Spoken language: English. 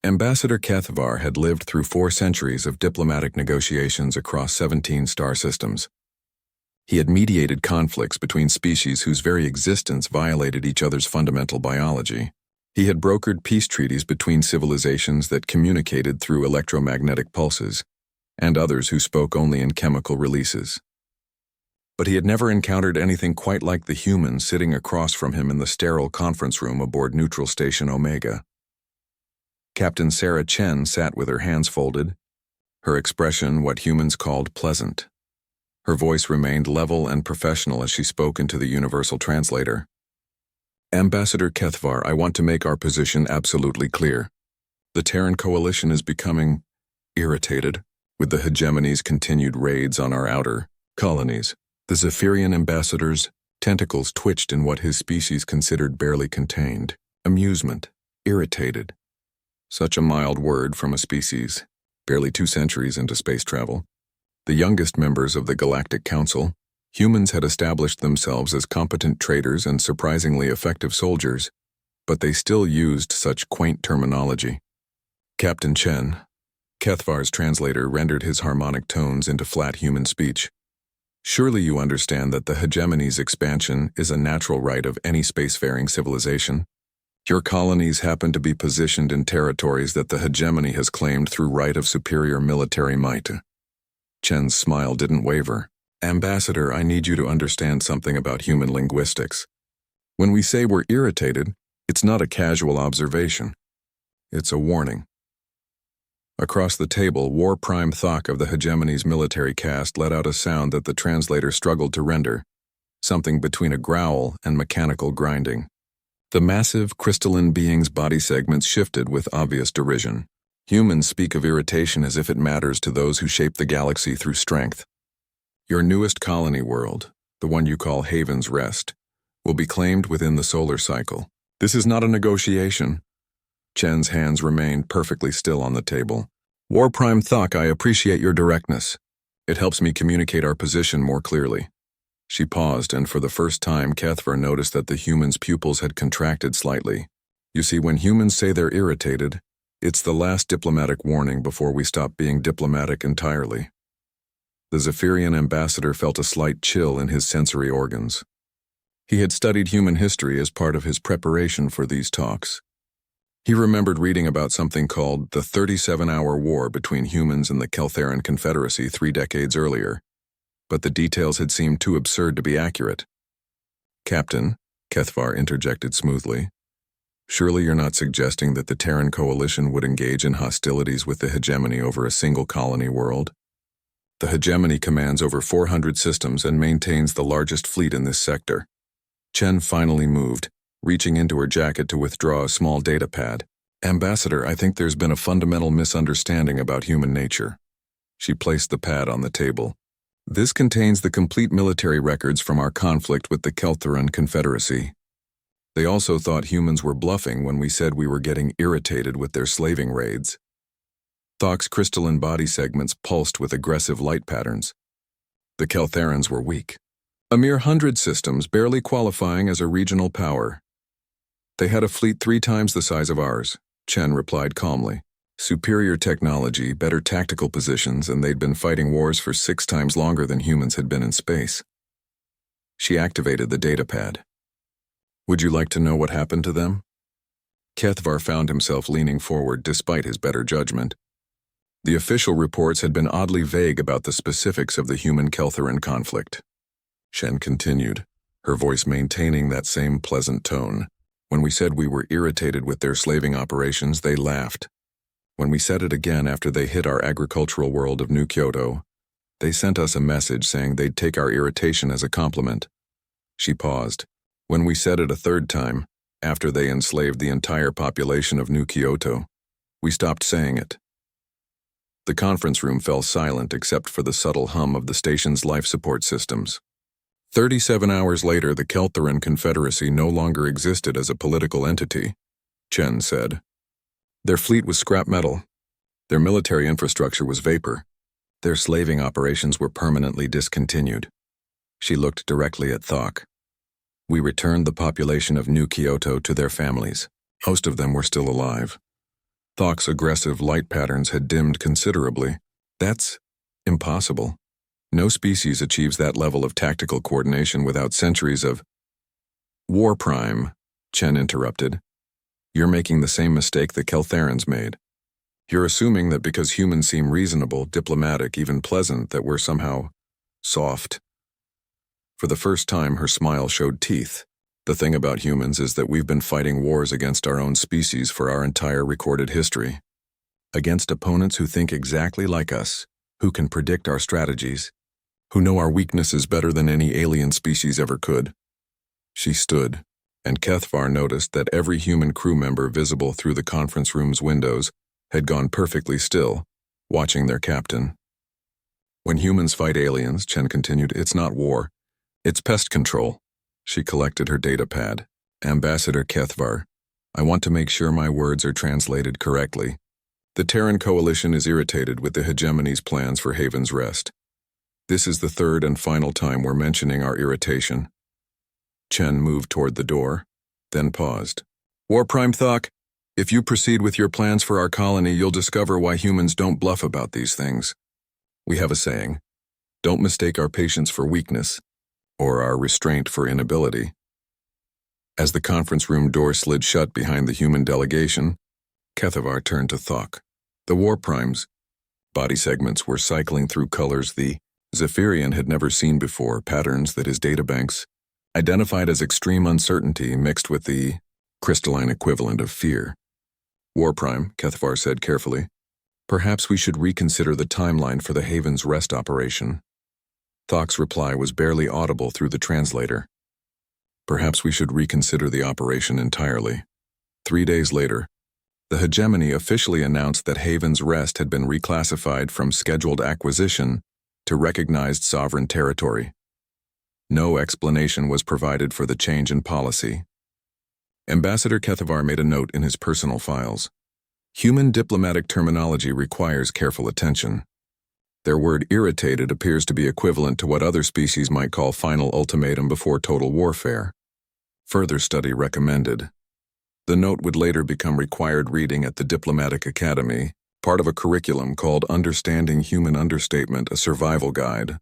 Ambassador Kethvar had lived through 4 centuries of diplomatic negotiations across 17 star systems. He had mediated conflicts between species whose very existence violated each other's fundamental biology. He had brokered peace treaties between civilizations that communicated through electromagnetic pulses, and others who spoke only in chemical releases. But he had never encountered anything quite like the humans sitting across from him in the sterile conference room aboard Neutral Station Omega. Captain Sarah Chen sat with her hands folded, her expression what humans called pleasant. Her voice remained level and professional as she spoke into the universal translator. Ambassador Kethvar, I want to make our position absolutely clear. The Terran coalition is becoming irritated with the hegemony's continued raids on our outer colonies. The Zephyrian ambassador's tentacles twitched in what his species considered barely contained. Amusement. Irritated. Such a mild word from a species, barely 2 centuries into space travel. The youngest members of the Galactic Council, humans had established themselves as competent traders and surprisingly effective soldiers, but they still used such quaint terminology. Captain Chen, Kethvar's translator, rendered his harmonic tones into flat human speech. Surely you understand that the hegemony's expansion is a natural right of any spacefaring civilization. Your colonies happen to be positioned in territories that the hegemony has claimed through right of superior military might. Chen's smile didn't waver. Ambassador, I need you to understand something about human linguistics. When we say we're irritated, it's not a casual observation. It's a warning. Across the table, War Prime Thok of the hegemony's military caste let out a sound that the translator struggled to render, something between a growl and mechanical grinding. The massive, crystalline being's body segments shifted with obvious derision. Humans speak of irritation as if it matters to those who shape the galaxy through strength. Your newest colony world, the one you call Haven's Rest, will be claimed within the solar cycle. This is not a negotiation. Chen's hands remained perfectly still on the table. War Prime Thok, I appreciate your directness. It helps me communicate our position more clearly. She paused, and for the first time Kethvar noticed that the human's pupils had contracted slightly. You see, when humans say they're irritated, it's the last diplomatic warning before we stop being diplomatic entirely. The Zephyrian ambassador felt a slight chill in his sensory organs. He had studied human history as part of his preparation for these talks. He remembered reading about something called the 37-hour war between humans and the Keltheran Confederacy 3 decades earlier, but the details had seemed too absurd to be accurate. Captain, Kethvar interjected smoothly, surely you're not suggesting that the Terran coalition would engage in hostilities with the hegemony over a single colony world? The hegemony commands over 400 systems and maintains the largest fleet in this sector. Chen finally moved, reaching into her jacket to withdraw a small data pad. Ambassador, I think there's been a fundamental misunderstanding about human nature. She placed the pad on the table. This contains the complete military records from our conflict with the Keltheran Confederacy. They also thought humans were bluffing when we said we were getting irritated with their slaving raids. Thok's crystalline body segments pulsed with aggressive light patterns. The Keltherans were weak. A mere 100 systems, barely qualifying as a regional power. They had a fleet 3 times the size of ours, Chen replied calmly. Superior technology, better tactical positions, and they'd been fighting wars for 6 times longer than humans had been in space. She activated the data pad. Would you like to know what happened to them? Kethvar found himself leaning forward despite his better judgment. The official reports had been oddly vague about the specifics of the human-Keltheran conflict. Shen continued, her voice maintaining that same pleasant tone. When we said we were irritated with their slaving operations, they laughed. When we said it again after they hit our agricultural world of New Kyoto, they sent us a message saying they'd take our irritation as a compliment. She paused. When we said it a 3rd time, after they enslaved the entire population of New Kyoto, we stopped saying it. The conference room fell silent except for the subtle hum of the station's life support systems. 37 hours later, the Keltheran Confederacy no longer existed as a political entity, Chen said. Their fleet was scrap metal. Their military infrastructure was vapor. Their slaving operations were permanently discontinued. She looked directly at Thok. We returned the population of New Kyoto to their families. Most of them were still alive. Thok's aggressive light patterns had dimmed considerably. That's impossible. No species achieves that level of tactical coordination without centuries of war. Prime, Chen interrupted. You're making the same mistake the Keltherans made. You're assuming that because humans seem reasonable, diplomatic, even pleasant, that we're somehow soft. For the first time, her smile showed teeth. The thing about humans is that we've been fighting wars against our own species for our entire recorded history. Against opponents who think exactly like us, who can predict our strategies, who know our weaknesses better than any alien species ever could. She stood, and Kethvar noticed that every human crew member visible through the conference room's windows had gone perfectly still, watching their captain. When humans fight aliens, Chen continued, it's not war, it's pest control. She collected her data pad. Ambassador Kethvar, I want to make sure my words are translated correctly. The Terran Coalition is irritated with the hegemony's plans for Haven's Rest. This is the third and final time we're mentioning our irritation. Chen moved toward the door, then paused. War Prime Thok, if you proceed with your plans for our colony, you'll discover why humans don't bluff about these things. We have a saying, don't mistake our patience for weakness, or our restraint for inability. As the conference room door slid shut behind the human delegation, Kethvar turned to Thok. The War Primes' body segments were cycling through colors the Zephyrian had never seen before, patterns that his databanks identified as extreme uncertainty mixed with the crystalline equivalent of fear. War Prime, Kethvar said carefully, perhaps we should reconsider the timeline for the Haven's Rest operation. Thok's reply was barely audible through the translator. Perhaps we should reconsider the operation entirely. 3 days later, the hegemony officially announced that Haven's Rest had been reclassified from scheduled acquisition to recognized sovereign territory. No explanation was provided for the change in policy. Ambassador Kethvar made a note in his personal files. Human diplomatic terminology requires careful attention. Their word irritated appears to be equivalent to what other species might call final ultimatum before total warfare. Further study recommended. The note would later become required reading at the Diplomatic Academy, part of a curriculum called Understanding Human Understatement, a Survival Guide.